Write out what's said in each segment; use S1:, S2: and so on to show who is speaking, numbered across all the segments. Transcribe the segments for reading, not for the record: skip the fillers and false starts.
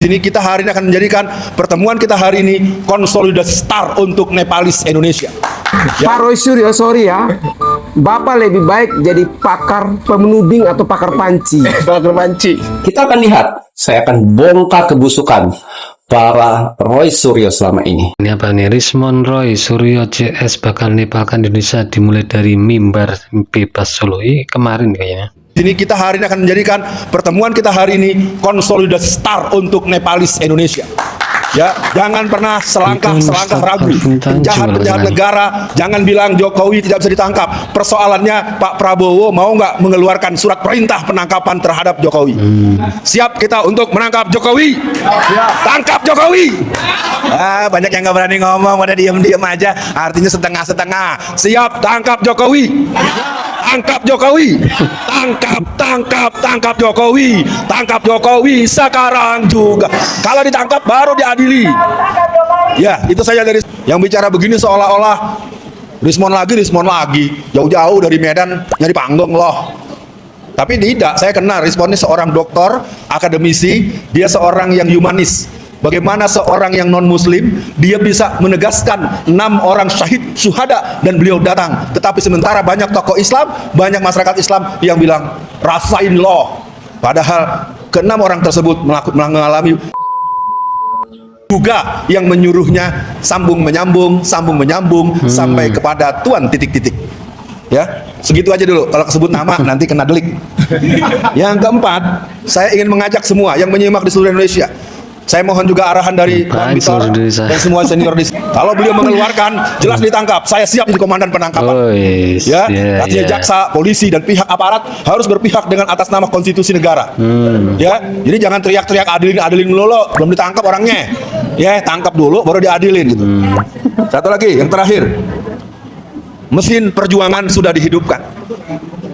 S1: Sini kita hari ini akan menjadikan pertemuan kita hari ini konsolidasi star untuk Nepalis Indonesia.
S2: Pak Roy Suryo, sorry ya, Bapak lebih baik jadi pakar pemenuding atau pakar panci.
S3: Pakar panci.
S4: Kita akan lihat, saya akan bongkar kebusukan para Roy Suryo selama ini.
S5: Ini apa nih? Rismon Roy Suryo CS bakal nepalkan Indonesia dimulai dari mimbar bebas Solo. Kemarin kayaknya.
S1: Sini kita hari ini akan menjadikan pertemuan kita hari ini konsolidasi star untuk Nepalis Indonesia. Ya, jangan pernah selangkah ragu. Penjahat negara, jangan bilang Jokowi tidak bisa ditangkap. Persoalannya Pak Prabowo mau nggak mengeluarkan surat perintah penangkapan terhadap Jokowi. Siap kita untuk menangkap Jokowi. Tangkap Jokowi. Banyak yang nggak berani ngomong, pada diem-diem aja. Artinya setengah-setengah. Siap tangkap Jokowi. Tangkap Jokowi. Tangkap Jokowi. Tangkap Jokowi sekarang juga. Kalau ditangkap baru diadili. Ya, itu saja dari yang bicara begini seolah-olah Rismon lagi. Jauh-jauh dari Medan nyari panggung loh. Tapi tidak, saya kenal Rismon ini seorang doktor, akademisi, dia seorang yang humanis. Bagaimana seorang yang non-muslim dia bisa menegaskan 6 orang syuhada dan beliau datang, tetapi sementara banyak tokoh Islam, banyak masyarakat Islam yang bilang rasain loh, padahal ke-6 orang tersebut mengalami juga yang menyuruhnya sambung menyambung sampai kepada tuan titik-titik. Ya, segitu aja dulu. Kalau kesebut nama nanti kena delik. Yang keempat, saya ingin mengajak semua yang menyimak di seluruh Indonesia. Saya mohon juga arahan dari Pak Bitor dan semua senior di sini. Kalau beliau mengeluarkan, jelas ditangkap. Saya siap jadi komandan penangkapan. Ya, artinya jaksa, polisi dan pihak aparat harus berpihak dengan atas nama konstitusi negara. Ya, jadi jangan teriak-teriak adilin melulu, belum ditangkap orangnya. Ya, tangkap dulu baru diadilin gitu. Satu lagi, yang terakhir. Mesin perjuangan sudah dihidupkan.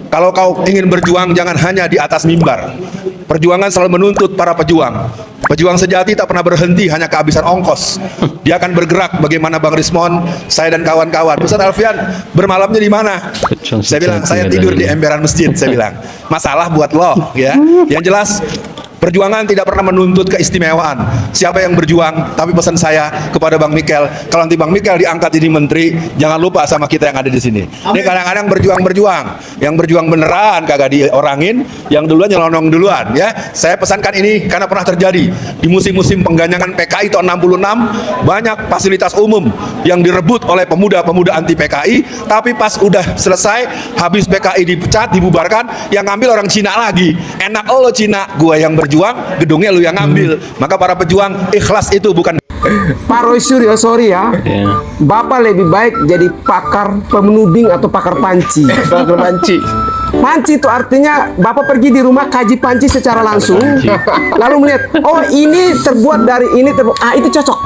S1: Kalau kau ingin berjuang jangan hanya di atas mimbar. Perjuangan selalu menuntut para pejuang. Pejuang sejati tak pernah berhenti hanya kehabisan ongkos. Dia akan bergerak bagaimana Bang Rismon, saya dan kawan-kawan. Ustaz Alfian, bermalamnya di mana? Saya bilang, saya tidur di emperan masjid, saya bilang. Masalah buat lo, ya. Yang jelas, perjuangan tidak pernah menuntut keistimewaan. Siapa yang berjuang, tapi pesan saya kepada Bang Mikel, kalau nanti Bang Mikel diangkat jadi menteri, jangan lupa sama kita yang ada di sini. Ini kadang-kadang berjuang, yang berjuang beneran kagak diorangin, yang duluan nyelonong duluan, ya. Saya pesankan ini karena pernah terjadi di musim-musim pengganyangan PKI tahun 66, banyak fasilitas umum yang direbut oleh pemuda-pemuda anti PKI, tapi pas udah selesai, habis PKI dipecat, dibubarkan, yang ngambil orang Cina lagi. Enak lo Cina, gua yang berjuang, gedungnya lu yang ngambil. Maka para pejuang ikhlas itu bukan.
S2: Pak Roy Suryo, sorry ya, Bapak lebih baik jadi pakar pemenuding atau pakar panci.
S3: Pakar panci.
S2: Panci itu artinya Bapak pergi di rumah kaji panci secara langsung, lalu melihat, oh ini terbuat dari ini, itu cocok.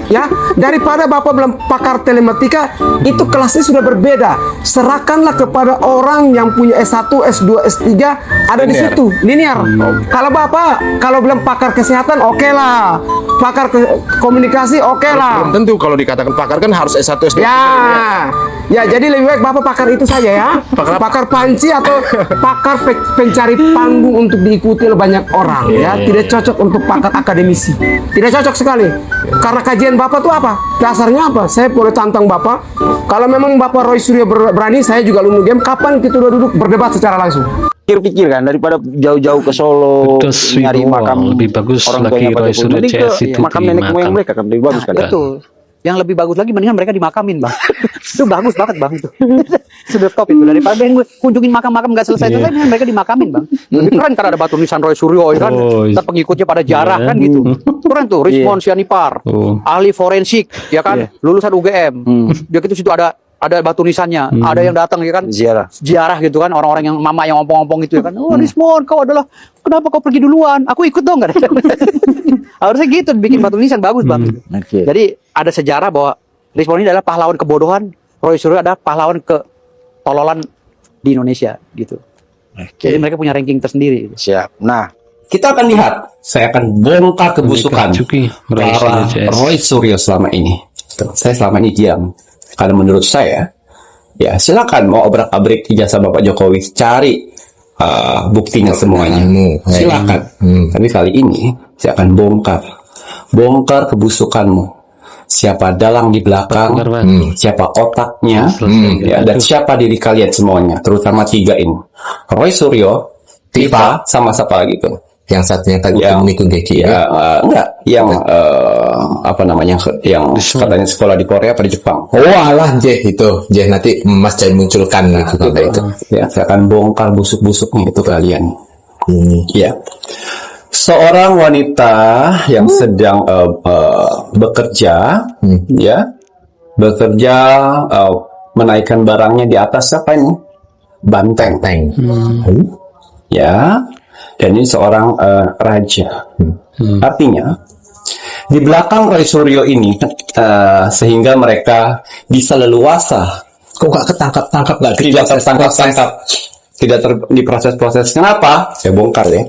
S2: Ya, daripada Bapak bilang pakar telematika, itu kelasnya sudah berbeda. Serahkanlah kepada orang yang punya S1, S2, S3 ada di situ, linear. Kalau Bapak kalau bilang pakar kesehatan, oke lah. Pakar komunikasi, oke lah.
S3: Belum tentu kalau dikatakan pakar kan harus S1, S2.
S2: Ya, jadi lebih baik Bapak pakar itu saja ya. Pakar panci atau pakar pencari panggung untuk diikuti oleh banyak orang, ya. Tidak cocok untuk pakar akademisi. Tidak cocok sekali. Karena kajian Bapak tuh apa? Dasarnya apa? Saya boleh tantang Bapak. Kalau memang Bapak Roy Suryo berani, saya juga Lunu Game. Kapan kita duduk berdebat secara langsung?
S6: Pikir kan daripada jauh-jauh ke Solo nyari makam
S5: lebih bagus
S6: orang
S5: lagi
S6: tuanya
S5: Roy
S6: Pak
S5: Suryo
S6: Jokowi,
S5: CS itu
S6: makam nenek moyang mereka kan lebih bagus kan.
S7: Betul. Yang lebih bagus lagi mendingan mereka dimakamin, Bang. Itu bagus banget, Bang, itu. Sudah top itu, daripada yang gue kunjungin makam-makam nggak selesai-selesai, mendingan mereka dimakamin, Bang. Lebih keren karena ada batu nisan Roy Suryo kan. Ntar pengikutnya pada jarah kan gitu. Keren tuh, Rismon Sianipar, ahli forensik ya kan, lulusan UGM. Dia gitu situ ada batu nisannya, ada yang datang ya kan, ziarah gitu kan, orang-orang yang mama yang ompong-ompong itu ya kan, oh Rismon kau adalah, kenapa kau pergi duluan, aku ikut dong, gak ada. Harusnya gitu, bikin batu nisan bagus Bang. Jadi ada sejarah bahwa Rismon ini adalah pahlawan kebodohan, Roy Suryo adalah pahlawan ketololan di Indonesia gitu. Jadi mereka punya ranking tersendiri.
S3: Siap. Nah,
S4: Kita akan lihat, saya akan bongkar kebusukan para Roy Suryo selama ini. Saya selama ini diam, karena menurut saya, ya silakan mau obrak-abrik ijazah Bapak Jokowi, cari buktinya semuanya. Silakan. Tapi kali ini saya akan bongkar kebusukanmu. Siapa dalang di belakang, siapa otaknya, ya, dan siapa diri kalian semuanya, terutama 3 ini. Roy Suryo, Tifa, sama siapa lagi tuh?
S3: Yang satunya tadi Mikun Geki
S4: ya, enggak, yang apa namanya, yang katanya sekolah di Korea atau di Jepang.
S3: Oh alah Jeh nanti Mas Jai munculkan gitu kalau itu.
S4: Ya, saya akan bongkar busuk-busuknya itu kalian. Ya, seorang wanita yang sedang bekerja, ya, menaikkan barangnya di atas apa ini? Banteng. Ya. Dan ini seorang raja. Artinya di belakang Roy Suryo ini sehingga mereka bisa leluasa.
S3: Kok gak ketangkap-tangkap, gak
S4: tidak tertangkap-tangkap, tidak diproses-proses. Kenapa? Saya bongkar ya.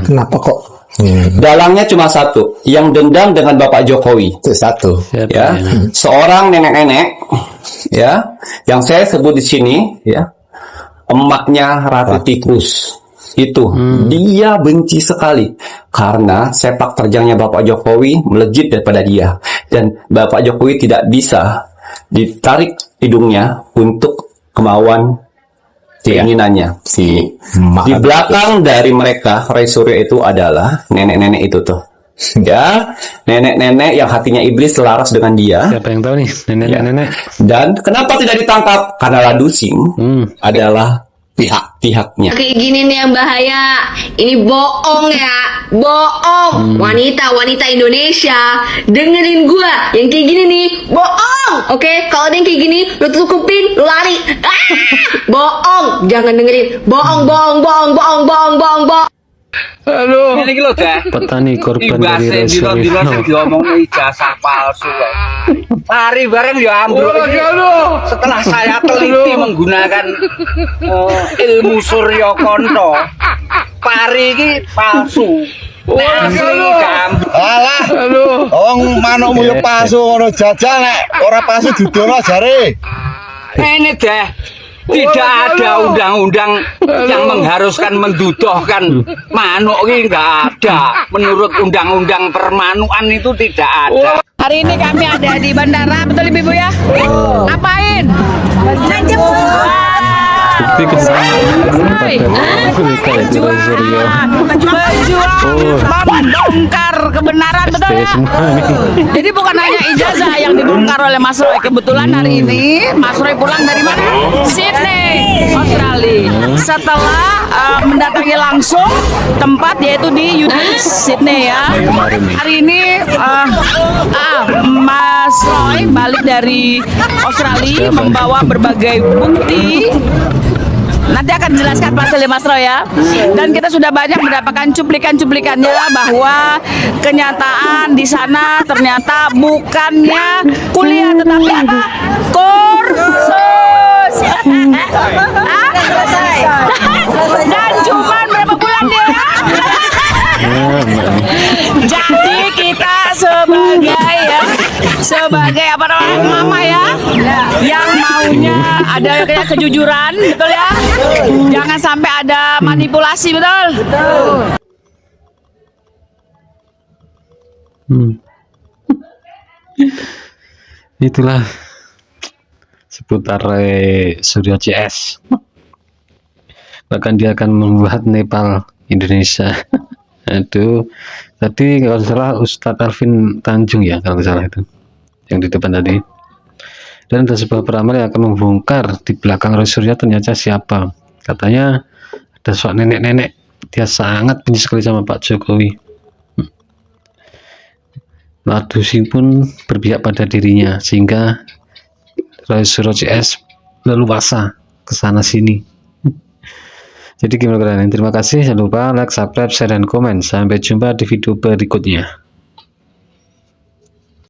S3: Kenapa kok?
S4: Dalangnya cuma satu, yang dendam dengan Bapak Jokowi.
S3: Itu satu.
S4: Ya, seorang nenek-nenek, ya, yang saya sebut di sini, ya. Emaknya Ratu Tikus itu dia benci sekali karena sepak terjangnya Bapak Jokowi melejit daripada dia, dan Bapak Jokowi tidak bisa ditarik hidungnya untuk kemauan keinginannya. Di belakang dari mereka Roy Suryo itu adalah nenek-nenek itu tuh. Ya, nenek-nenek yang hatinya iblis selaras dengan dia.
S5: Siapa yang tahu nih, nenek-nenek?
S4: Dan kenapa tidak ditangkap? Karena Ladusing adalah pihaknya.
S8: Kayak gini nih yang bahaya. Ini bohong ya, bohong. Wanita Indonesia, dengerin gua. Yang kayak gini nih, bohong. Oke, kalau ada yang kayak gini, lu tutupin, lu lari. Bohong, jangan dengerin. Bohong.
S7: Halo. Ini lo teh.
S5: Petani korban dari Roy Suryo.
S7: Diomong ijazah palsu. Lari bareng ya ambruk. Setelah saya teliti menggunakan ilmu Suryo Konto, pari ini palsu.
S9: Alah, wong manukmu yo palsu ngono jajal nek ora palsu didono jare.
S7: Ini deh. Tidak ada undang-undang yang mengharuskan mendudohkan manuk ini, nggak ada. Menurut undang-undang permanukan itu tidak ada.
S10: Hari ini kami ada di bandara, betul Ibu ya? Ngapain? Membongkar kebenaran, betul ya? Jadi bukan hanya ijazah yang dibongkar oleh Mas Roy. Kebetulan hari ini Mas Roy pulang dari mana? Sydney, Australia. Setelah mendatangi langsung tempat yaitu di Sydney ya. Hari ini Mas Roy balik dari Australia membawa berbagai bukti. Nanti akan dijelaskan pasalnya Mas Roy ya. Dan kita sudah banyak mendapatkan cuplikan-cuplikannya bahwa kenyataan di sana ternyata bukannya kuliah tetapi apa? Kursus. Dan cuma berapa bulan dia? Jadi kita sebagai apa namanya mama ya, yang maunya ada kayak kejujuran, betul ya? Jangan sampai ada manipulasi, betul?
S5: Itulah seputar Roy Suryo CS. Bahkan dia akan membuat Nepal Indonesia. Aduh, tadi kalau salah Ustadz Alvin Tanjung ya, kalau salah itu yang di depan tadi. Dan ada sebuah peramal yang akan membongkar di belakang Roy Suryo ternyata siapa. Katanya ada soal nenek-nenek, dia sangat benci sekali sama Pak Jokowi. Ladusing pun berpihak pada dirinya sehingga Roy Suryo CS leluasa ke sana sini. Jadi gimana kalian? Terima kasih, jangan lupa like, subscribe, share, dan komen. Sampai jumpa di video berikutnya.